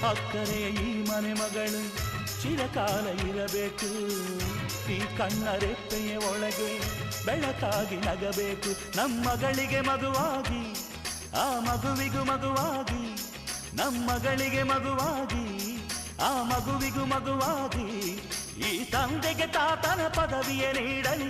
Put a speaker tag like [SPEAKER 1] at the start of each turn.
[SPEAKER 1] ಅಕ್ಕರೆ ಈ ಮನೆ ಮಗಳು ಚಿರಕಾಲ ಇರಬೇಕು. ಈ ಕಣ್ಣರೆಪ್ಪೆಯ ಒಳಗೆ ಬೆಳಕಾಗಿ ನಗಬೇಕು. ನಮ್ಮಗಳಿಗೆ ಮಗುವಾಗಿ ಆ ಮಗುವಿಗೂ ಮಗುವಾಗಿ, ನಮ್ಮಗಳಿಗೆ ಮಗುವಾಗಿ ಆ ಮಗುವಿಗೂ ಮಗುವಾಗಿ, ಈ ತಂದೆಗೆ ತಾತನ ಪದವಿಯ ನೀಡಲಿ.